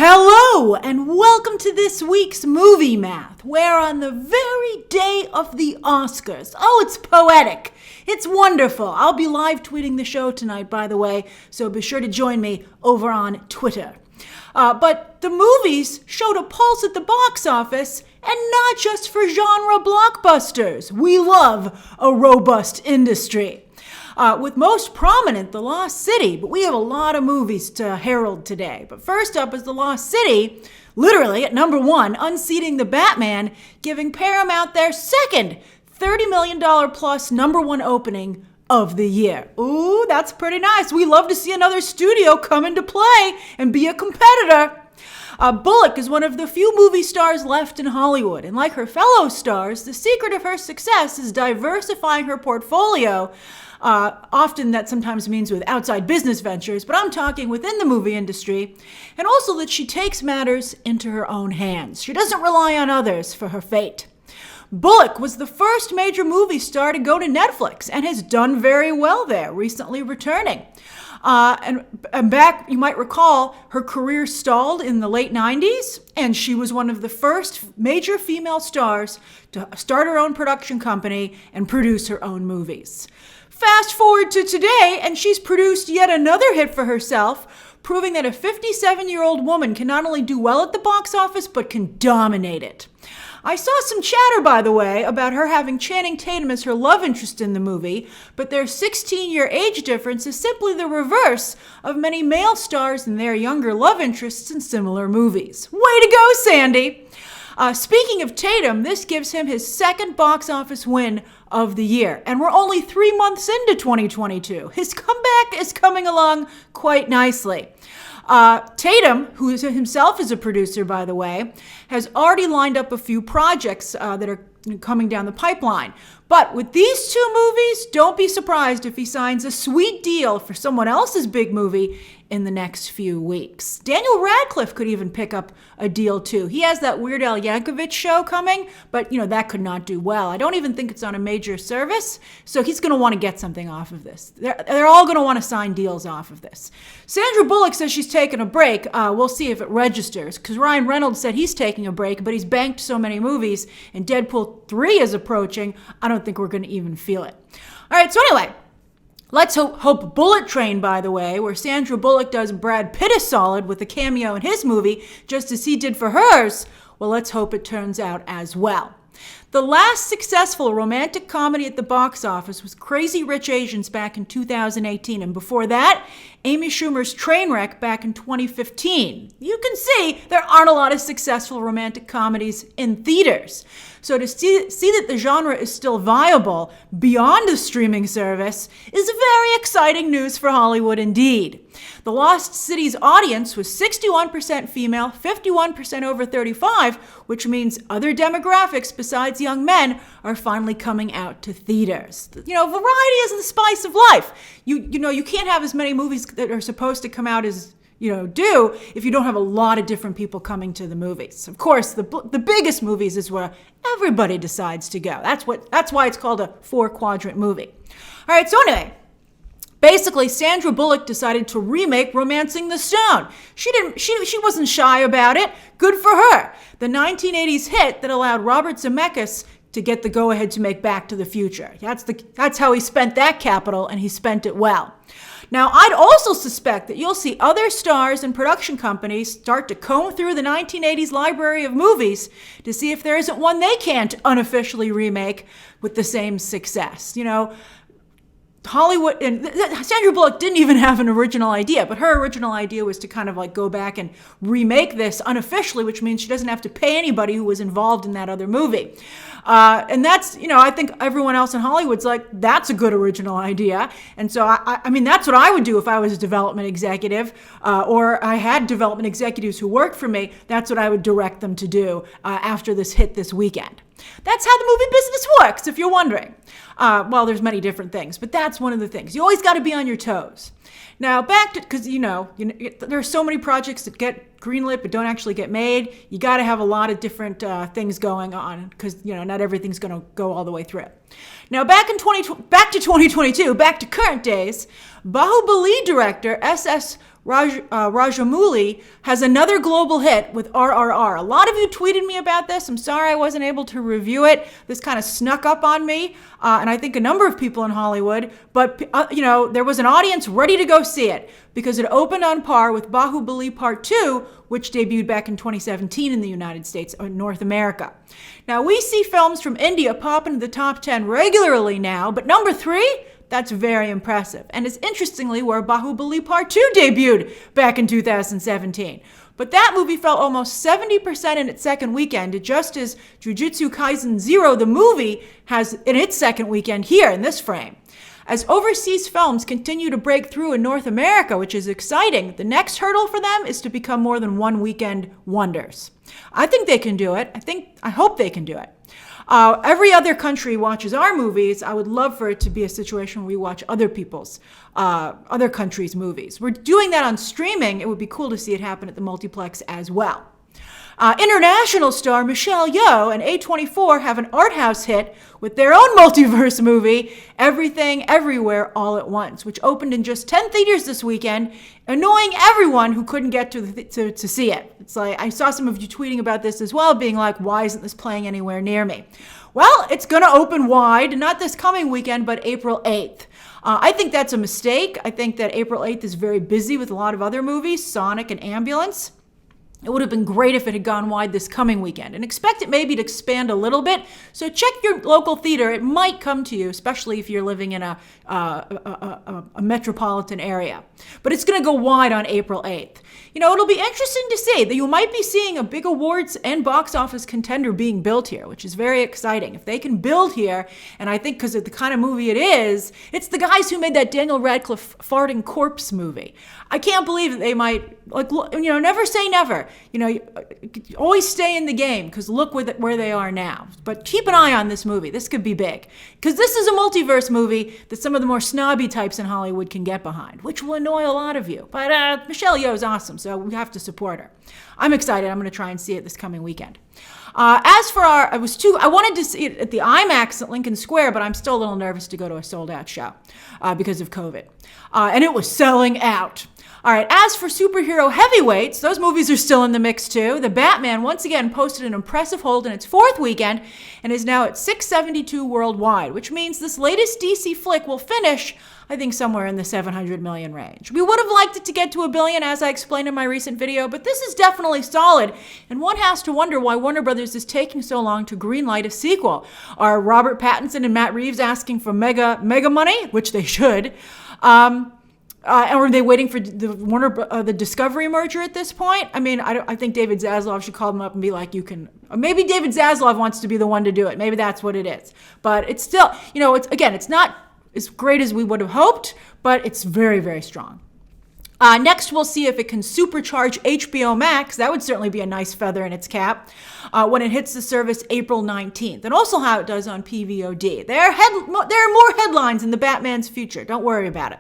Hello, and welcome to this week's Movie Math, where on the very day of the Oscars, it's poetic, it's wonderful. I'll be live tweeting the show tonight, by the way, so be sure to join me over on Twitter. But the movies showed a pulse at the box office, and not just for genre blockbusters. We love a robust industry. With most prominent, The Lost City, but we have a lot of movies to herald today. But first up is The Lost City, literally at number one, unseating the Batman, giving Paramount their second $30 million plus number one opening of the year. Ooh, that's pretty nice. We love to see another studio come into play and be a competitor. Bullock is one of the few movie stars left in Hollywood, and like her fellow stars, the secret of her success is diversifying her portfolio. Often that sometimes means with outside business ventures, but I'm talking within the movie industry, and also that she takes matters into her own hands. She doesn't rely on others for her fate. Bullock was the first major movie star to go to Netflix and has done very well there, recently returning. And back, you might recall, her career stalled in the late 90s, and she was one of the first major female stars to start her own production company and produce her own movies. Fast forward to today, and she's produced yet another hit for herself, proving that a 57-year-old woman can not only do well at the box office, but can dominate it. I saw some chatter, by the way, about her having Channing Tatum as her love interest in the movie, but their 16-year age difference is simply the reverse of many male stars and their younger love interests in similar movies. Way to go, Sandy! Speaking of Tatum, this gives him his second box office win of the year, and we're only 3 months into 2022. His comeback is coming along quite nicely. Tatum, who himself is a producer, by the way, has already lined up a few projects that are coming down the pipeline. But with these two movies, don't be surprised if he signs a sweet deal for someone else's big movie in the next few weeks. Daniel Radcliffe could even pick up a deal too. He has that Weird Al Yankovic show coming, but that could not do well. I don't even think it's on a major service, so he's going to want to get something off of this. They're all going to want to sign deals off of this. Sandra Bullock says she's taking a break. We'll see if it registers, because Ryan Reynolds said he's taking a break, but he's banked so many movies, and Deadpool 3 is approaching. I don't think we're going to even feel it. All right, so anyway, let's hope Bullet Train, by the way, where Sandra Bullock does Brad Pitt a solid with a cameo in his movie, just as he did for hers, well, let's hope it turns out as well. The last successful romantic comedy at the box office was Crazy Rich Asians back in 2018, and before that, Amy Schumer's Trainwreck back in 2015. You can see there aren't a lot of successful romantic comedies in theaters. So to see that the genre is still viable beyond a streaming service is very exciting news for Hollywood indeed. The Lost City's audience was 61% female, 51% over 35, which means other demographics besides young men are finally coming out to theaters. Variety is the spice of life. You can't have as many movies that are supposed to come out as do if you don't have a lot of different people coming to the movies. Of course, the biggest movies is where everybody decides to go. That's why it's called a 4-quadrant movie. All right, so anyway, basically, Sandra Bullock decided to remake Romancing the Stone. She wasn't shy about it. Good for her. The 1980s hit that allowed Robert Zemeckis to get the go-ahead to make Back to the Future. That's how he spent that capital, and he spent it well. Now, I'd also suspect that you'll see other stars and production companies start to comb through the 1980s library of movies to see if there isn't one they can't unofficially remake with the same success. Hollywood, and Sandra Bullock didn't even have an original idea, but her original idea was to kind of go back and remake this unofficially, which means she doesn't have to pay anybody who was involved in that other movie. And that's, I think everyone else in Hollywood's like, that's a good original idea. And so, I mean, that's what I would do if I was a development executive, or I had development executives who worked for me. That's what I would direct them to do after this hit this weekend. That's how the movie business works, if you're wondering. Well, there's many different things, but that's one of the things. You always got to be on your toes. Now, back to, because, there are so many projects that get greenlit but don't actually get made. You got to have a lot of different things going on because, not everything's going to go all the way through. Now, back to 2022, back to current days, Bahubali director S.S. Rajamouli has another global hit with RRR. A lot of you tweeted me about this. I'm sorry I wasn't able to review it. This kind of snuck up on me, and I think a number of people in Hollywood. But, there was an audience ready to go see it because it opened on par with Bahubali Part 2, which debuted back in 2017 in the United States or North America. Now, we see films from India pop into the top 10 regularly now, but number 3, that's very impressive. And it's interestingly where Bahubali Part 2 debuted back in 2017. But that movie fell almost 70% in its second weekend, just as Jujutsu Kaisen 0, the movie, has in its second weekend here in this frame. As overseas films continue to break through in North America, which is exciting, the next hurdle for them is to become more than one weekend wonders. I think they can do it. I hope they can do it. Every other country watches our movies. I would love for it to be a situation where we watch other countries' movies. We're doing that on streaming. It would be cool to see it happen at the multiplex as well. International star Michelle Yeoh and A24 have an art house hit with their own multiverse movie, Everything Everywhere All at Once, which opened in just 10 theaters this weekend, annoying everyone who couldn't get to see it. It's like, I saw some of you tweeting about this as well, being like, why isn't this playing anywhere near me? Well, it's going to open wide, not this coming weekend, but April 8th. I think that's a mistake. I think that April 8th is very busy with a lot of other movies, Sonic and Ambulance. It would have been great if it had gone wide this coming weekend, and expect it maybe to expand a little bit. So check your local theater. It might come to you, especially if you're living in a metropolitan area. But it's going to go wide on April 8th. It'll be interesting to see that you might be seeing a big awards and box office contender being built here, which is very exciting. If they can build here, and I think because of the kind of movie it is, it's the guys who made that Daniel Radcliffe farting corpse movie. I can't believe that they might, never say never. Always stay in the game because look where they are now. But keep an eye on this movie. This could be big because this is a multiverse movie that some of the more snobby types in Hollywood can get behind, which will annoy a lot of you. But Michelle Yeoh is awesome, so we have to support her. I'm excited. I'm going to try and see it this coming weekend. As for I wanted to see it at the IMAX at Lincoln Square, but I'm still a little nervous to go to a sold-out show because of COVID. And it was selling out. All right, as for superhero heavyweights, those movies are still in the mix too. The Batman once again posted an impressive hold in its fourth weekend and is now at 672 worldwide, which means this latest DC flick will finish, I think, somewhere in the 700 million range. We would have liked it to get to $1 billion, as I explained in my recent video, but this is definitely solid, and one has to wonder why Warner Brothers is taking so long to greenlight a sequel. Are Robert Pattinson and Matt Reeves asking for mega money, which they should? Or are they waiting for the Discovery merger at this point? I mean, I think David Zaslav should call them up and be like, maybe David Zaslav wants to be the one to do it. Maybe that's what it is. But it's still, it's not as great as we would have hoped, but it's very, very strong. Next, we'll see if it can supercharge HBO Max. That would certainly be a nice feather in its cap when it hits the service April 19th. And also how it does on PVOD. There are more headlines in the Batman's future. Don't worry about it.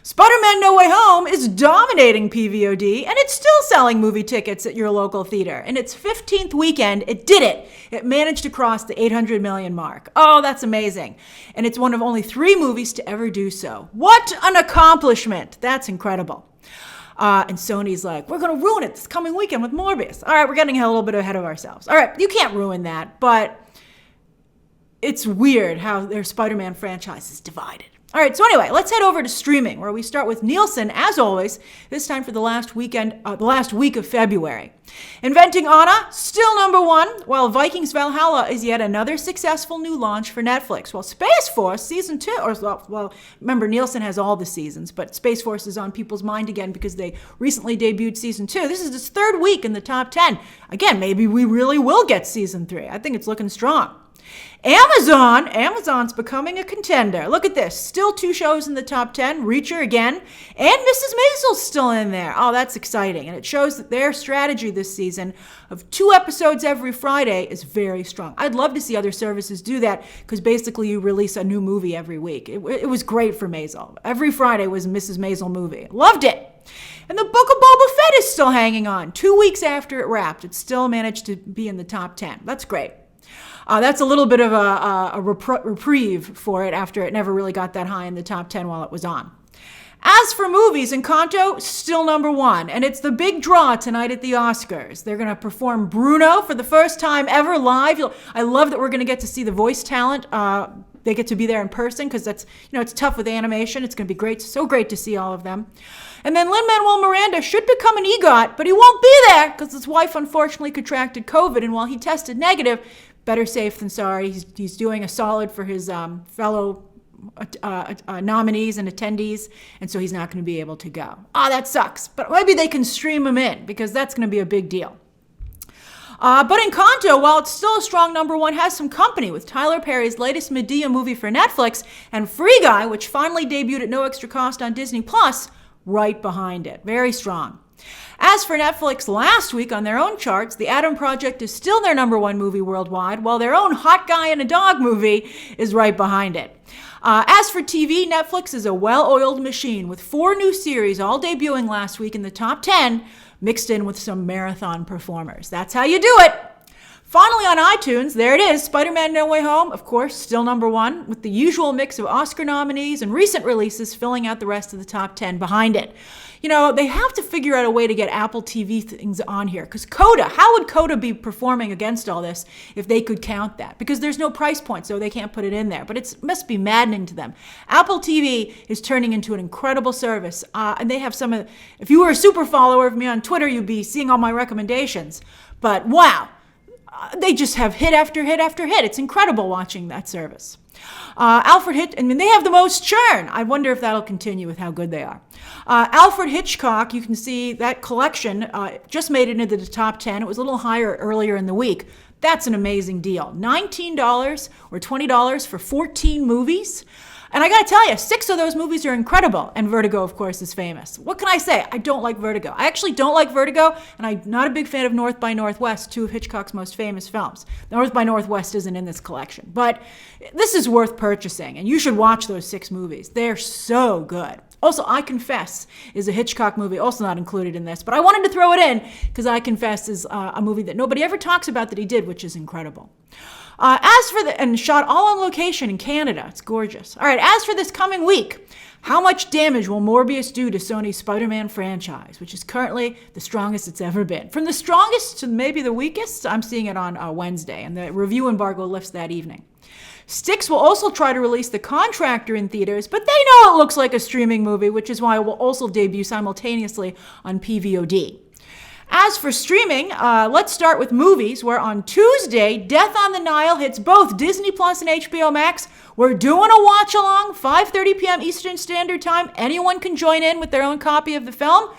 Spider-Man No Way Home is dominating PVOD, and it's still selling movie tickets at your local theater. In its 15th weekend, it did it. It managed to cross the 800 million mark. Oh, that's amazing. And it's one of only 3 movies to ever do so. What an accomplishment. That's incredible. And Sony's like, we're going to ruin it this coming weekend with Morbius. All right, we're getting a little bit ahead of ourselves. All right, you can't ruin that, but it's weird how their Spider-Man franchise is divided. All right, so anyway, let's head over to streaming, where we start with Nielsen, as always, this time for the last week of February. Inventing Anna, still number 1, while Vikings Valhalla is yet another successful new launch for Netflix. While Space Force Season 2, remember, Nielsen has all the seasons, but Space Force is on people's mind again because they recently debuted Season 2. This is its 3rd week in the top 10. Again, maybe we really will get Season 3. I think it's looking strong. Amazon's becoming a contender. Look at this. Still 2 shows in the top 10. Reacher again. And Mrs. Maisel's still in there. Oh, that's exciting. And it shows that their strategy this season of 2 episodes every Friday is very strong. I'd love to see other services do that because basically you release a new movie every week. It was great for Maisel. Every Friday was a Mrs. Maisel movie. Loved it. And the Book of Boba Fett is still hanging on. 2 weeks after it wrapped, it still managed to be in the top 10. That's great. That's a little bit of a reprieve for it after it never really got that high in the top 10 while it was on. As for movies, Encanto, still number one, and it's the big draw tonight at the Oscars. They're going to perform Bruno for the first time ever live. I love that we're going to get to see the voice talent. They get to be there in person because that's, it's tough with animation. It's going to be great, so great to see all of them. And then Lin-Manuel Miranda should become an EGOT, but he won't be there because his wife unfortunately contracted COVID, and while he tested negative, better safe than sorry. He's doing a solid for his fellow nominees and attendees, and so he's not going to be able to go. That sucks, but maybe they can stream him in because that's going to be a big deal. But Encanto, while it's still a strong number one, has some company with Tyler Perry's latest Medea movie for Netflix and Free Guy, which finally debuted at no extra cost on Disney Plus, right behind it. Very strong. As for Netflix, last week on their own charts, The Adam Project is still their number one movie worldwide, while their own Hot Guy and a Dog movie is right behind it. As for TV, Netflix is a well-oiled machine with 4 new series all debuting last week in the top 10, mixed in with some marathon performers. That's how you do it. Finally on iTunes, there it is, Spider-Man No Way Home, of course, still number one, with the usual mix of Oscar nominees and recent releases filling out the rest of the top 10 behind it. They have to figure out a way to get Apple TV things on here, because Coda, how would Coda be performing against all this if they could count that? Because there's no price point, so they can't put it in there, but it must be maddening to them. Apple TV is turning into an incredible service, and they have if you were a super follower of me on Twitter, you'd be seeing all my recommendations, but wow. They just have hit after hit after hit. It's incredible watching that service. They have the most churn. I wonder if that'll continue with how good they are. Alfred Hitchcock, you can see that collection just made it into the top 10. It was a little higher earlier in the week. That's an amazing deal. $19 or $20 for 14 movies. And I gotta tell you, 6 of those movies are incredible. And Vertigo, of course, is famous. What can I say? I don't like Vertigo. I actually don't like Vertigo, and I'm not a big fan of North by Northwest, 2 of Hitchcock's most famous films. North by Northwest isn't in this collection, but this is worth purchasing, and you should watch those 6 movies. They're so good. Also, I Confess is a Hitchcock movie, also not included in this, but I wanted to throw it in because I Confess is a movie that nobody ever talks about that he did, which is incredible. And shot all on location in Canada. It's gorgeous. All right, as for this coming week, how much damage will Morbius do to Sony's Spider-Man franchise, which is currently the strongest it's ever been? From the strongest to maybe the weakest, I'm seeing it on Wednesday, and the review embargo lifts that evening. Styx will also try to release The Contractor in theaters, but they know it looks like a streaming movie, which is why it will also debut simultaneously on PVOD. As for streaming, let's start with movies, where on Tuesday, Death on the Nile hits both Disney Plus and HBO Max. We're doing a watch-along, 5:30 p.m. Eastern Standard Time. Anyone can join in with their own copy of the film.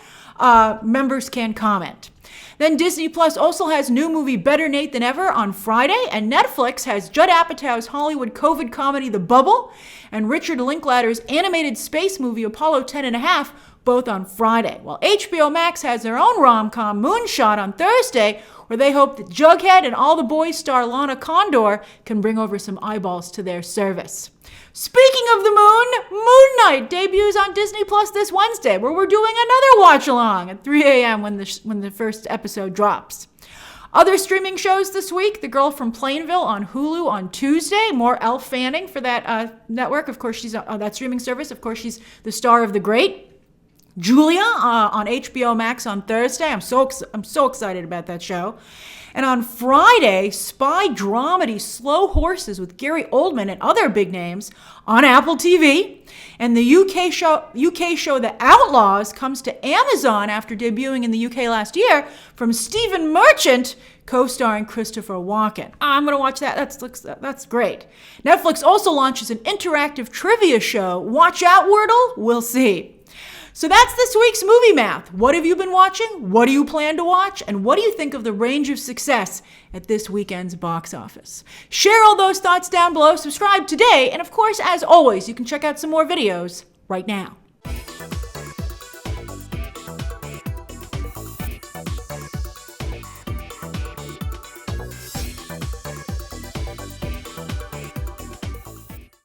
Members can comment. Then Disney Plus also has new movie Better Nate Than Ever on Friday, and Netflix has Judd Apatow's Hollywood COVID comedy The Bubble and Richard Linklater's animated space movie Apollo 10.5, both on Friday. While HBO Max has their own rom-com Moonshot on Thursday, where they hope that Jughead and All the Boys star Lana Condor can bring over some eyeballs to their service. Speaking of the moon, Moon Knight debuts on Disney Plus this Wednesday, where we're doing another watch-along at 3 a.m. when the first episode drops. Other streaming shows this week, The Girl from Plainville on Hulu on Tuesday. More Elle Fanning for that network. Of course, she's on that streaming service. Of course, she's the star of The Great. Julia on HBO Max on Thursday. I'm so excited about that show. And on Friday, spy dramedy Slow Horses with Gary Oldman and other big names on Apple TV. And the UK show The Outlaws comes to Amazon after debuting in the UK last year from Stephen Merchant, co-starring Christopher Walken. I'm going to watch that. That's great. Netflix also launches an interactive trivia show. Watch out, Wordle. We'll see. So that's this week's Movie Math. What have you been watching? What do you plan to watch? And what do you think of the range of success at this weekend's box office? Share all those thoughts down below, subscribe today, and of course, as always, you can check out some more videos right now.